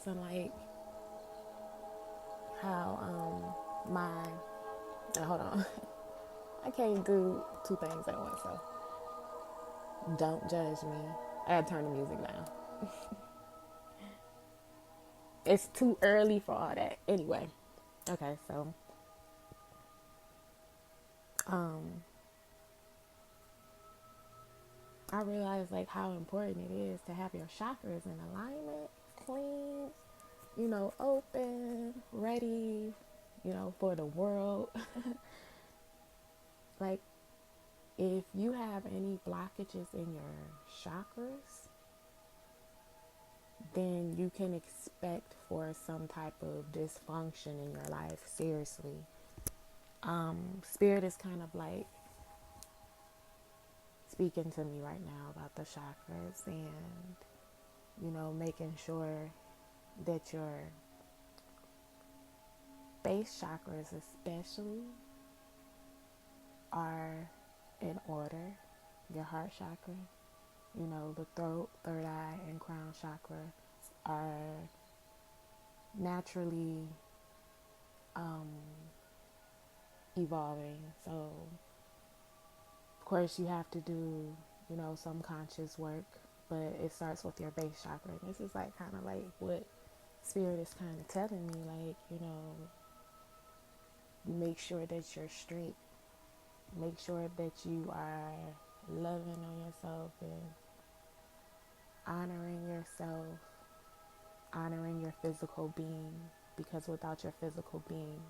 discussing like how hold on. I can't do two things at once, so don't judge me. I gotta turn the music down. It's too early for all that. Anyway, okay, so um, I realized like how important it is to have your chakras in alignment, clean, open, ready, for the world. Like if you have any blockages in your chakras, then you can expect for some type of dysfunction in your life. Seriously. Spirit is kind of like speaking to me right now about the chakras and, making sure that your base chakras especially are in order. Your heart chakra, the throat, third eye, and crown chakra are naturally evolving. So, of course, you have to do, some conscious work, but it starts with your base chakra. And this is like kind of like what Spirit is kind of telling me, like, make sure that you're straight. Make sure that you are loving on yourself and honoring yourself, honoring your physical being, because without your physical being,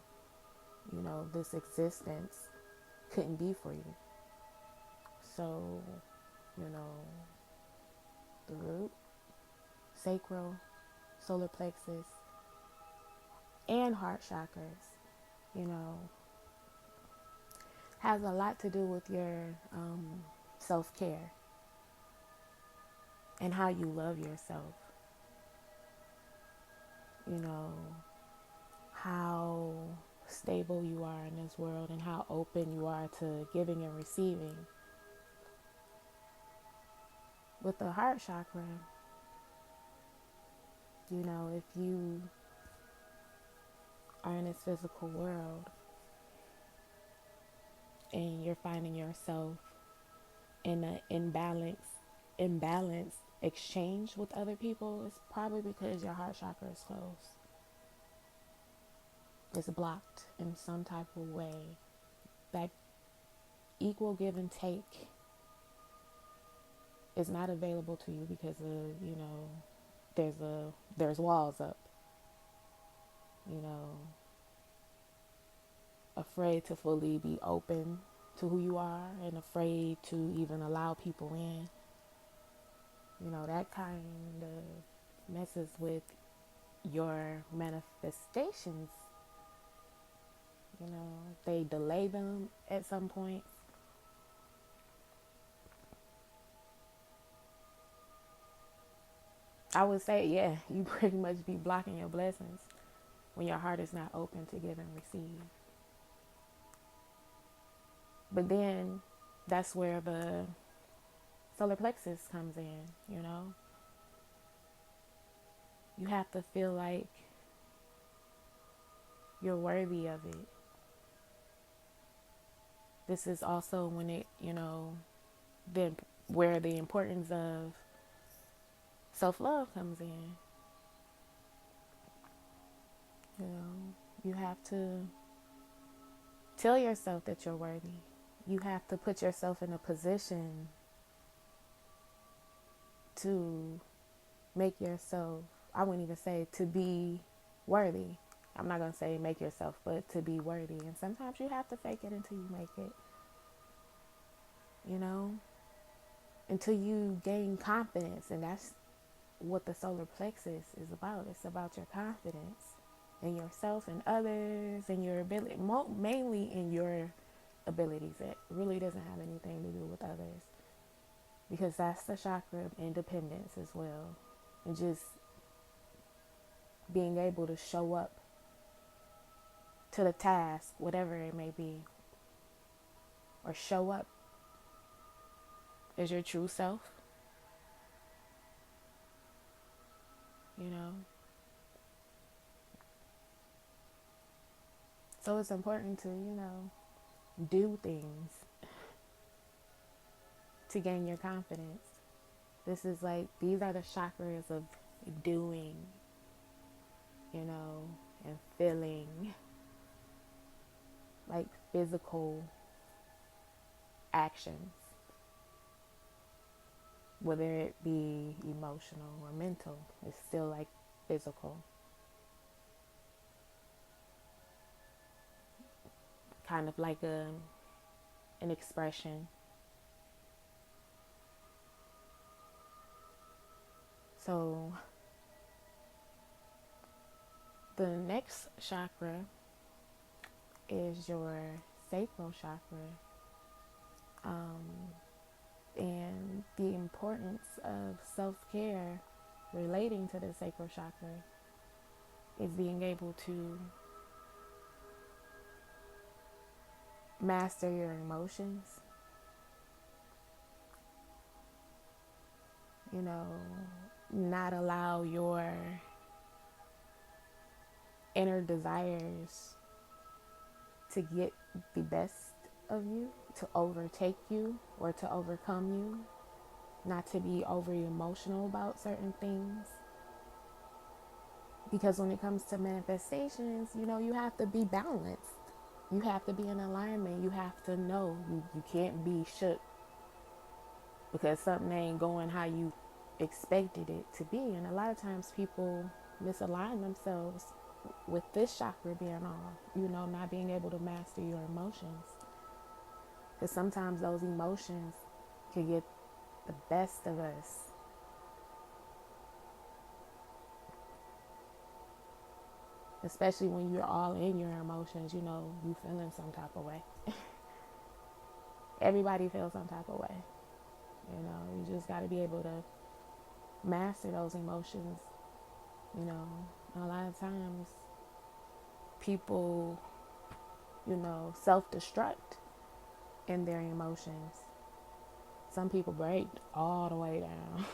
this existence couldn't be for you. So, the root, sacral, solar plexus, and heart chakras, has a lot to do with your self-care and how you love yourself. How stable you are in this world and how open you are to giving and receiving. With the heart chakra, if you are in this physical world and you're finding yourself in an imbalanced exchange with other people, it's probably because your heart chakra is closed. It's blocked in some type of way. That equal give and take is not available to you because of, there's walls up. Afraid to fully be open to who you are and afraid to even allow people in. That kind of messes with your manifestations. They delay them at some point. I would say, yeah, you pretty much be blocking your blessings when your heart is not open to give and receive. But then that's where the solar plexus comes in, You have to feel like you're worthy of it. This is also when it, then where the importance of self-love comes in. You have to tell yourself that you're worthy. You have to put yourself in a position to make yourself, I wouldn't even say to be worthy. I'm not going to say make yourself, but to be worthy. And sometimes you have to fake it until you make it. Until you gain confidence. And that's what the solar plexus is about. It's about your confidence in yourself and others and your ability, mainly in your abilities. It really doesn't have anything to do with others, because that's the chakra of independence as well, and just being able to show up to the task, whatever it may be, or show up as your true self. So it's important to, do things to gain your confidence. This is like, these are the chakras of doing, and feeling, like physical actions, whether it be emotional or mental. It's still like physical, kind of like an expression. So the next chakra is your sacral chakra, and the importance of self-care relating to the sacral chakra is being able to master your emotions, not allow your inner desires to get the best of you, to overtake you or to overcome you, not to be over emotional about certain things. Because when it comes to manifestations, you have to be balanced. You have to be in alignment. You have to know. You can't be shook because something ain't going how you expected it to be. And a lot of times people misalign themselves with this chakra being off, not being able to master your emotions. Because sometimes those emotions can get the best of us. Especially when you're all in your emotions, you feeling some type of way. Everybody feels some type of way. You just got to be able to master those emotions. A lot of times people, self-destruct in their emotions. Some people break all the way down,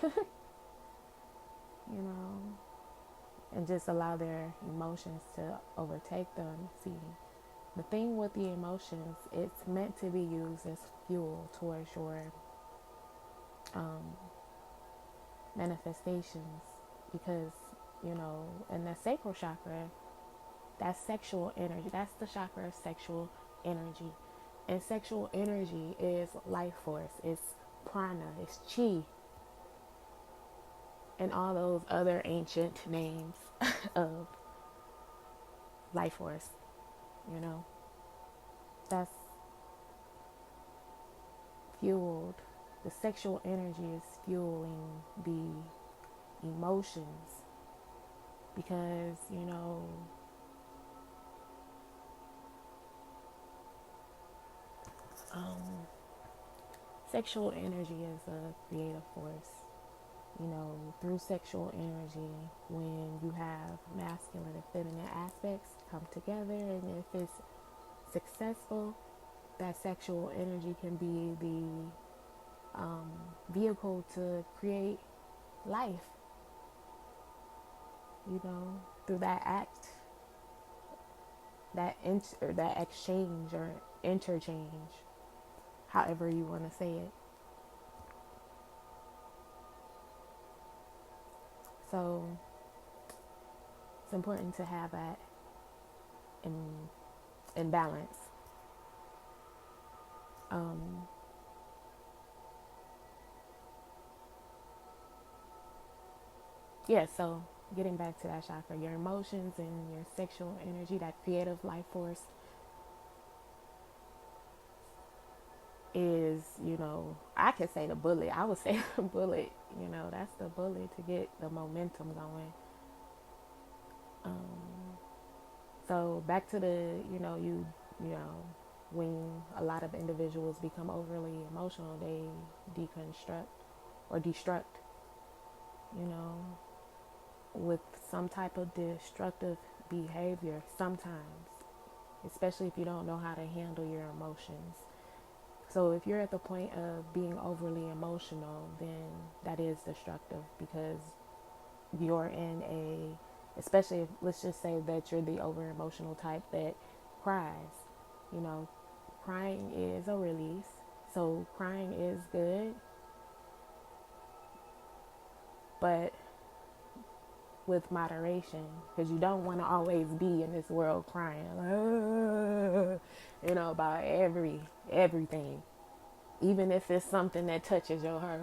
and just allow their emotions to overtake them. See, the thing with the emotions, it's meant to be used as fuel towards your manifestations, because in the sacral chakra, that's sexual energy. That's the chakra of sexual energy, and sexual energy is life force. It's prana. It's chi, and all those other ancient names of life force. That's fueled. The sexual energy is fueling the emotions, because sexual energy is a creative force. Through sexual energy, when you have masculine and feminine aspects come together, and if it's successful, that sexual energy can be the vehicle to create life, through that act, or that exchange or interchange, however you want to say it. So it's important to have that in balance. So getting back to that chakra, your emotions and your sexual energy, that creative life force, is, I could say the bullet. I would say the bullet, that's the bullet to get the momentum going. So back to the, when a lot of individuals become overly emotional, they deconstruct or destruct, with some type of destructive behavior sometimes, especially if you don't know how to handle your emotions. So if you're at the point of being overly emotional, then that is destructive, because you're in especially if, let's just say that you're the over emotional type that cries. You know, crying is a release. So crying is good, but with moderation, because you don't want to always be in this world crying, about everything. Even if it's something that touches your heart,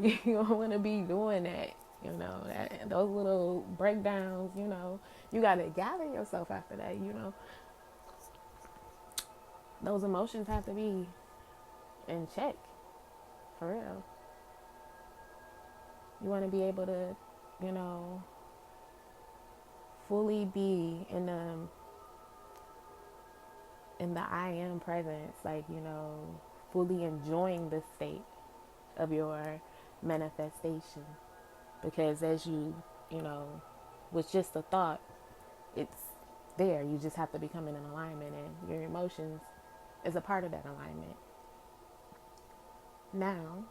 you don't want to be doing that. Those little breakdowns, you got to gather yourself after that. Those emotions have to be in check, for real. You want to be able to, you know, fully be in the I am presence, like, fully enjoying the state of your manifestation. Because as you know, with just a thought, it's there. You just have to become in an alignment, and your emotions is a part of that alignment. Now,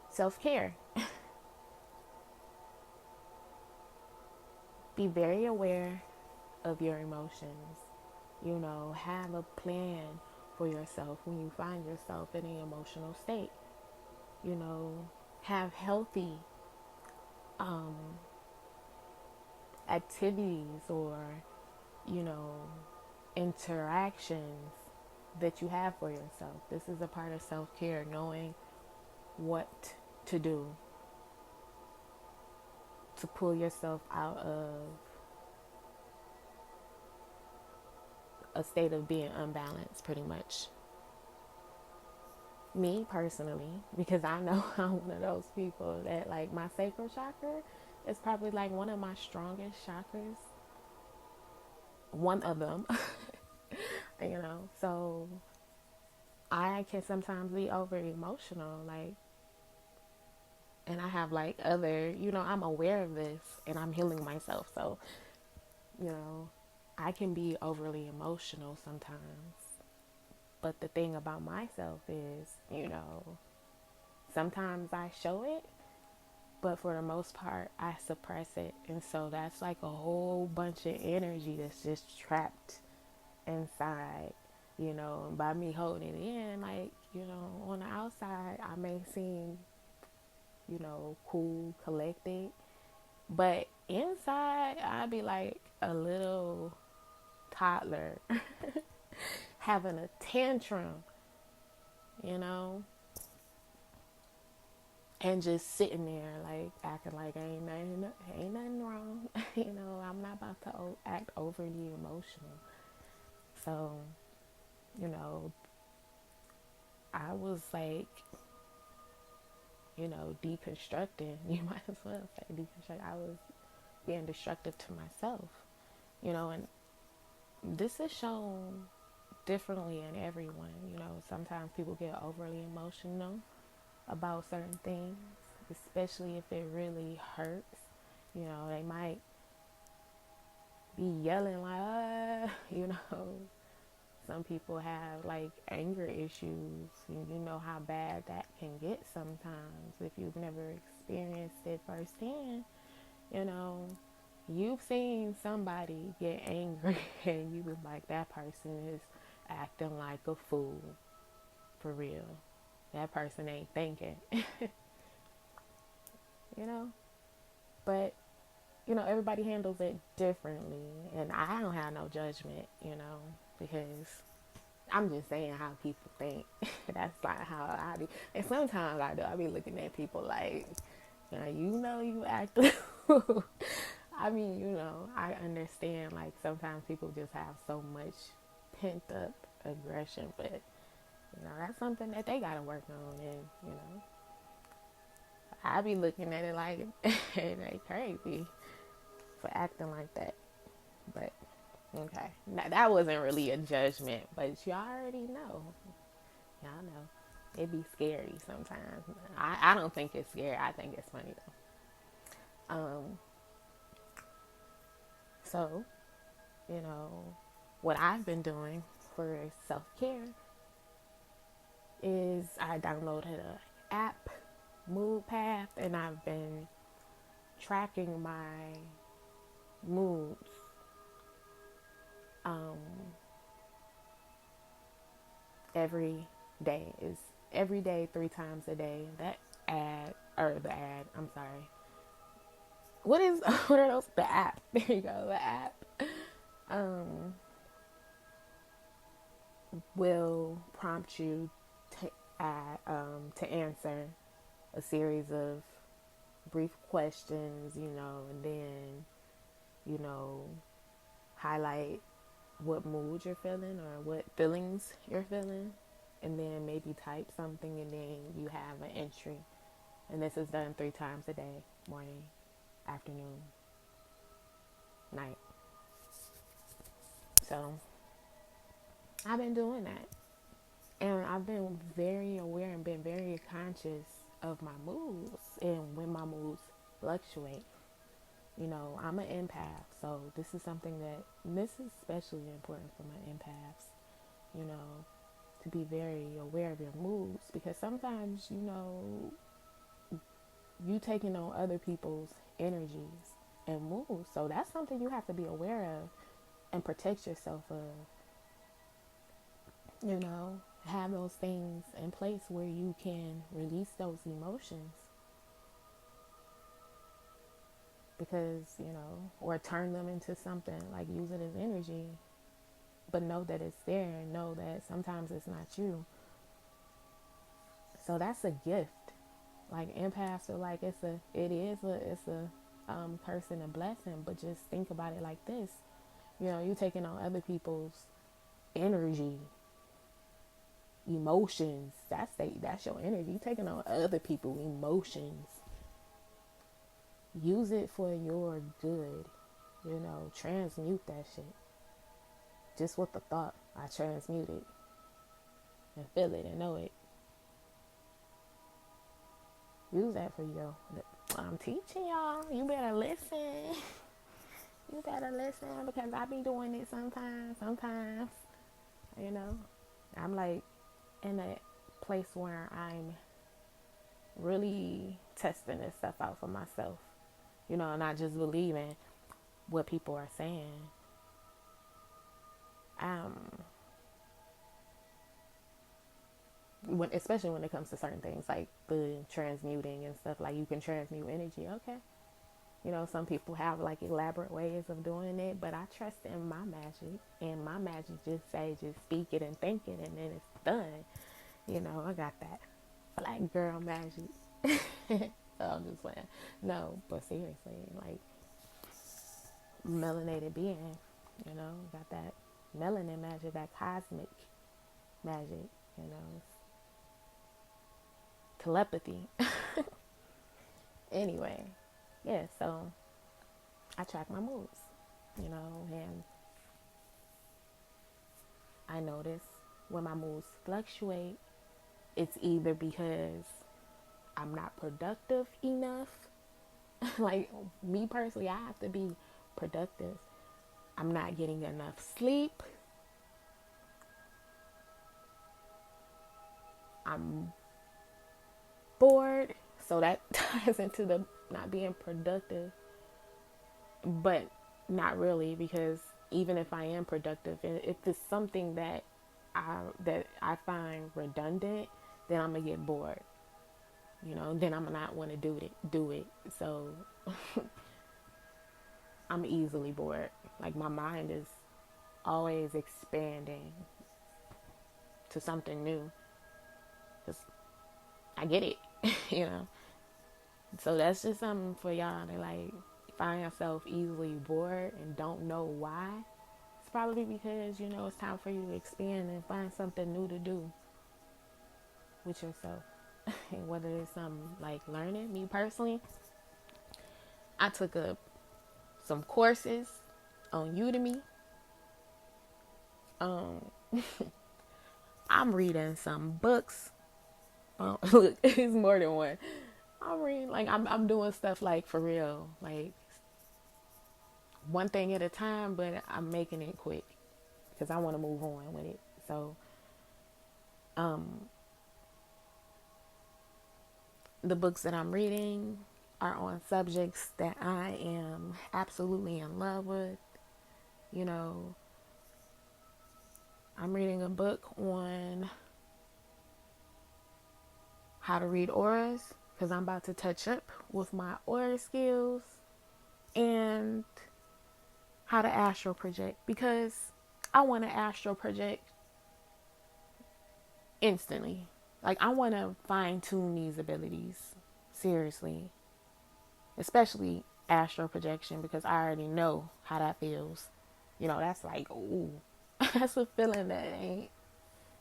self-care. Be very aware of your emotions. Have a plan for yourself when you find yourself in an emotional state. Have healthy activities or, you know, interactions that you have for yourself. This is a part of self-care, knowing what to do to pull yourself out of a state of being unbalanced, pretty much. Me personally, because I know I'm one of those people that, like, my sacral chakra is probably like one of my strongest chakras, one of them. So I can sometimes be over emotional, like, and I have like other, I'm aware of this and I'm healing myself. So, you know, I can be overly emotional sometimes. But the thing about myself is, sometimes I show it, but for the most part, I suppress it. And so that's like a whole bunch of energy that's just trapped inside, and by me holding it in, like, on the outside, I may seem, cool, collected, but inside, I'd be like a little toddler having a tantrum, and just sitting there, like, acting like ain't nothing wrong. I'm not about to act overly emotional. So, I was like, deconstructing. You might as well say deconstruct. I was being destructive to myself, and this is shown differently in everyone. Sometimes people get overly emotional about certain things, especially if it really hurts. They might be yelling like, some people have like anger issues. You know how bad that can get sometimes if you've never experienced it firsthand. You've seen somebody get angry and you was like, that person is acting like a fool. For real. That person ain't thinking. you know? But, everybody handles it differently. And I don't have no judgment, because I'm just saying how people think. That's not how I be. And sometimes I do. I be looking at people like, you act. I mean, I understand, like, sometimes people just have so much pent up aggression, but, that's something that they got to work on. And, I be looking at it like they crazy for acting like that. But, okay. Now, that wasn't really a judgment, but y'all already know. Y'all know. It be scary sometimes. I don't think it's scary. I think it's funny, though. So, what I've been doing for self-care is I downloaded an app, Mood Path, and I've been tracking my moods every day. Is every day, 3 times a day. That ad, or the ad, I'm sorry. What are those? The app. There you go, the app. Um, will prompt you to answer a series of brief questions, and then, you know, highlight what mood you're feeling or what feelings you're feeling, and then maybe type something, and then you have an entry. And this is done 3 times a day: morning, afternoon, night. So I've been doing that. And I've been very aware and been very conscious of my moods and when my moods fluctuate. I'm an empath, so this is something this is especially important for my empaths, you know, to be very aware of your moods, because sometimes, you taking on other people's energies and moods. So that's something you have to be aware of and protect yourself of. Have those things in place where you can release those emotions, because, or turn them into something, like use it as energy, but know that it's there, and know that sometimes it's not you. So that's a gift. Like, empaths are like, it's a curse and a blessing. But just think about it like this: you taking on other people's energy, emotions. That's your energy. You taking on other people's emotions. Use it for your good. Transmute that shit. Just with the thought, I transmute it and feel it and know it. Use that for you. I'm teaching y'all. You better listen. You better listen, because I be doing it sometimes. I'm like in a place where I'm really testing this stuff out for myself. Not just believing what people are saying. Especially when it comes to certain things like the transmuting and stuff, like you can transmute energy. Okay. Some people have like elaborate ways of doing it, but I trust in my magic, and my magic just speak it and think it, and then it's done. I got that black girl magic. So I'm just playing. No, but seriously, like, melanated being, got that melanin magic, that cosmic magic, telepathy. Anyway, yeah, so I track my moods, and I notice when my moods fluctuate, it's either because I'm not productive enough. Like, me personally, I have to be productive. I'm not getting enough sleep. I'm bored. So that ties into the not being productive. But not really, because even if I am productive, and if it's something that I find redundant, then I'm gonna get bored. Then I'm not want to do it. So I'm easily bored. Like, my mind is always expanding to something new, because I get it. you know. So that's just something for y'all to, like, find yourself easily bored and don't know why. It's probably because, it's time for you to expand and find something new to do with yourself. And whether it's something like learning. Me personally, I took some courses on Udemy. I'm reading some books. Look, it's more than one. I'm reading, like, I'm doing stuff, like, for real, like, one thing at a time, but I'm making it quick because I want to move on with it. So, the books that I'm reading are on subjects that I am absolutely in love with. I'm reading a book on how to read auras because I'm about to touch up with my aura skills, and how to astral project because I want to astral project instantly. Like, I want to fine tune these abilities. Seriously. Especially astral projection because I already know how that feels. That's like, ooh. That's a feeling that ain't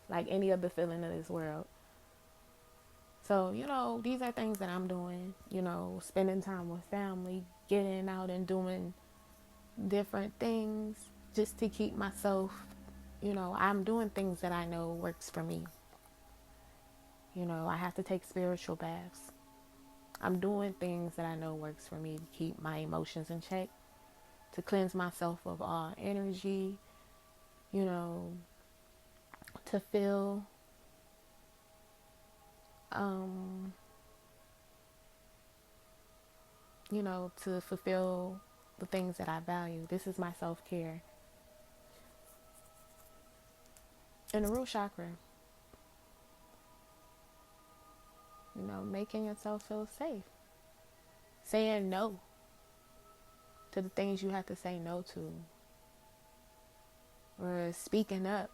like any other feeling in this world. So, these are things that I'm doing. Spending time with family, getting out and doing different things just to keep myself, I'm doing things that I know works for me. I have to take spiritual baths. I'm doing things that I know works for me to keep my emotions in check, to cleanse myself of all energy, you know, to feel, um, to fulfill the things that I value. This is my self-care. And the root chakra, making yourself feel safe. Saying no to the things you have to say no to. Or speaking up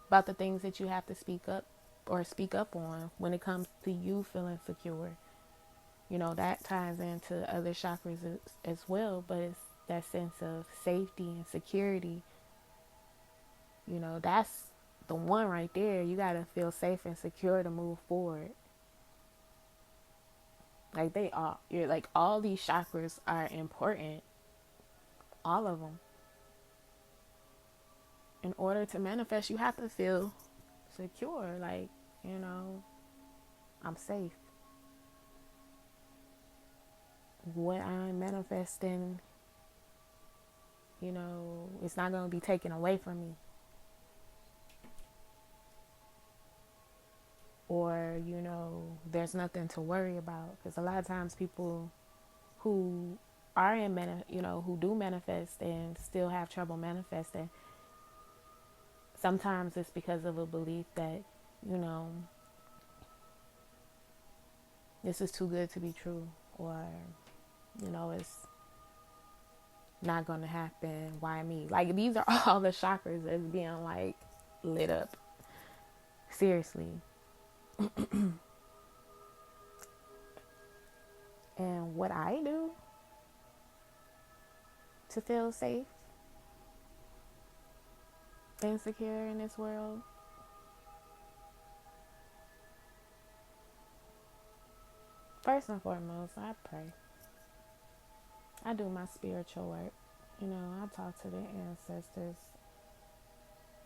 about the things that you have to speak up or speak up on when it comes to you feeling secure. That ties into other chakras as well, but it's that sense of safety and security. That's the one right there. You got to feel safe and secure to move forward. Like, you're like, all these chakras are important. All of them. In order to manifest, you have to feel secure. Like, I'm safe. What I'm manifesting, it's not going to be taken away from me. Or, there's nothing to worry about. Because a lot of times people who are who do manifest and still have trouble manifesting, sometimes it's because of a belief that, this is too good to be true. Or, it's not going to happen. Why me? Like, these are all the chakras that's being, like, lit up. Seriously. And what I do to feel safe and secure in this world, first and foremost, I pray. I do my spiritual work. I talk to the ancestors,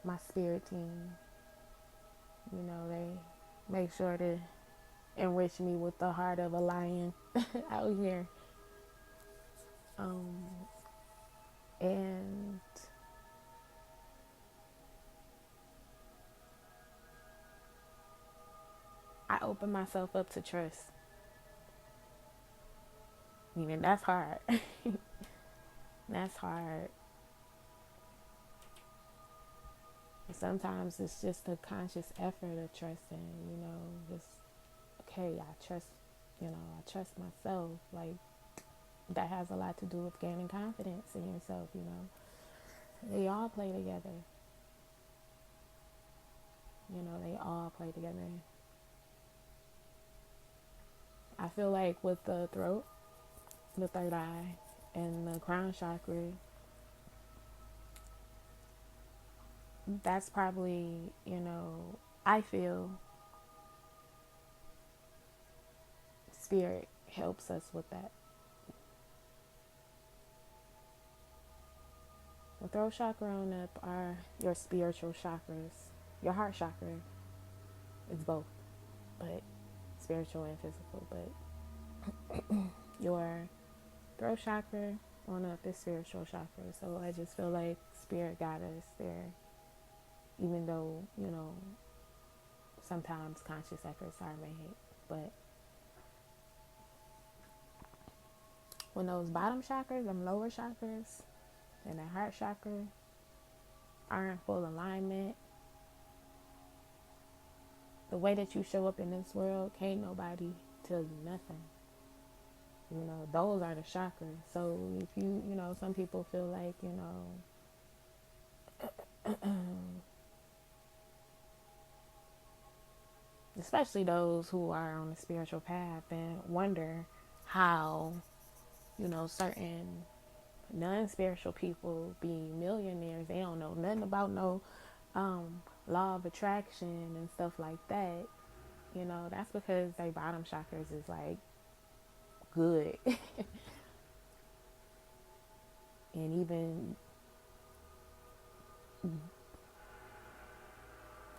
my spirit team. They make sure to enrich me with the heart of a lion out here. And I open myself up to trust. That's hard. That's hard. Sometimes it's just a conscious effort of trusting, just, okay, I trust myself. Like, that has a lot to do with gaining confidence in yourself, They all play together. They all play together. I feel like with the throat, the third eye, and the crown chakra, that's probably, I feel spirit helps us with that. The throat chakra on up are your spiritual chakras. Your heart chakra is both, but spiritual and physical. But your throat chakra on up is spiritual chakra. So I just feel like spirit got us there, even though, sometimes conscious efforts are made. But when those bottom chakras, them lower chakras, and the heart chakra, are in full alignment, the way that you show up in this world, can't nobody tell you nothing. Those are the chakras. So if some people feel like, especially those who are on the spiritual path and wonder how, certain non-spiritual people be millionaires. They don't know nothing about no law of attraction and stuff like that. That's because their bottom chakras is like good. And even,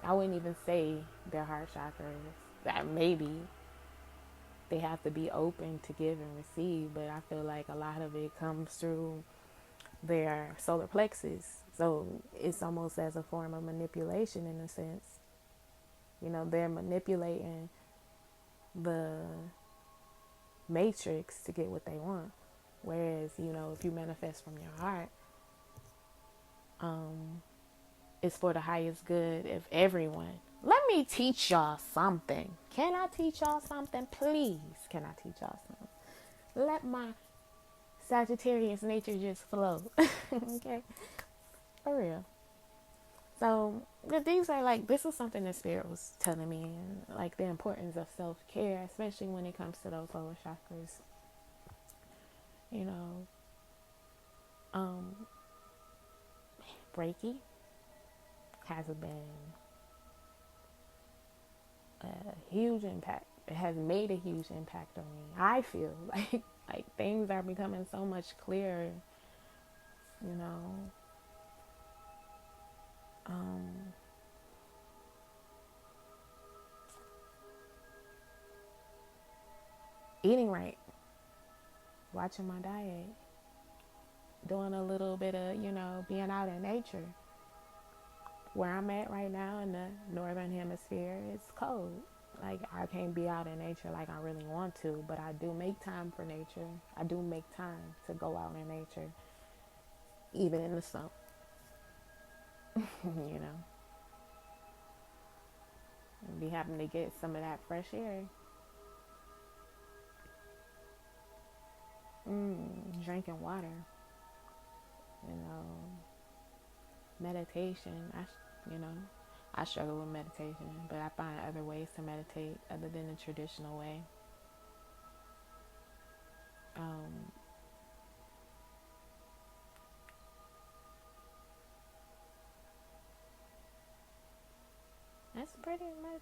I wouldn't even say their heart chakras. That maybe they have to be open to give and receive, but I feel like a lot of it comes through their solar plexus. So it's almost as a form of manipulation in a sense. They're manipulating the matrix to get what they want. Whereas, if you manifest from your heart, it's for the highest good of everyone. Let me teach y'all something. Can I teach y'all something? Please, can I teach y'all something? Let my Sagittarius nature just flow. Okay? For real. So, this is something that Spirit was telling me, and like the importance of self-care, especially when it comes to those lower chakras. Um, Reiki has been a huge impact. It has made a huge impact on me. I feel like things are becoming so much clearer. You know, eating right, watching my diet, doing a little bit of being out in nature. Where I'm at right now in the northern hemisphere, it's cold. Like, I can't be out in nature like I really want to, but I do make time for nature. I do make time to go out in nature, even in the summer. you know, and be having to get some of that fresh air. Drinking water, you know, meditation. I struggle with meditation, but I find other ways to meditate other than the traditional way. That's pretty much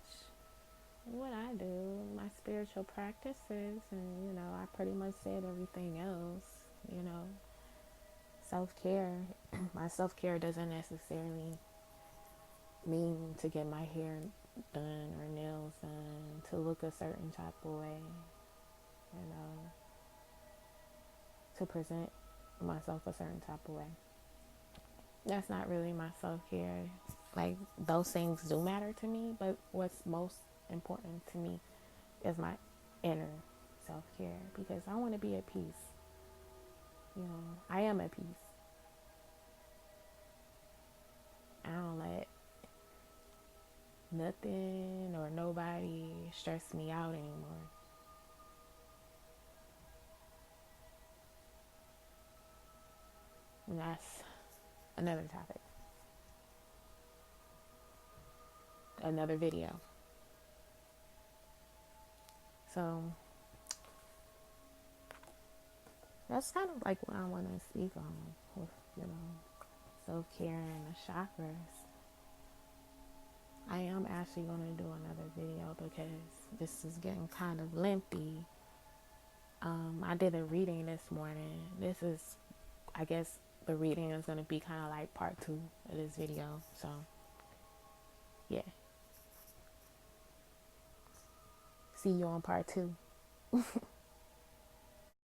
what I do, my spiritual practices, and I pretty much said everything else. Self-care. My self-care doesn't necessarily mean to get my hair done or nails done, to look a certain type of way, to present myself a certain type of way. That's not really my self-care. Like, those things do matter to me, but what's most important to me is my inner self-care, because I want to be at peace. I am at peace. I don't let nothing or nobody stress me out anymore. And that's another topic. Another video. So that's kind of like what I want to speak on with, self-care and the chakras. I am actually going to do another video because this is getting kind of lengthy. I did a reading this morning. This is, I guess, the reading is going to be kind of like part 2 of this video. So, yeah. See you on part 2.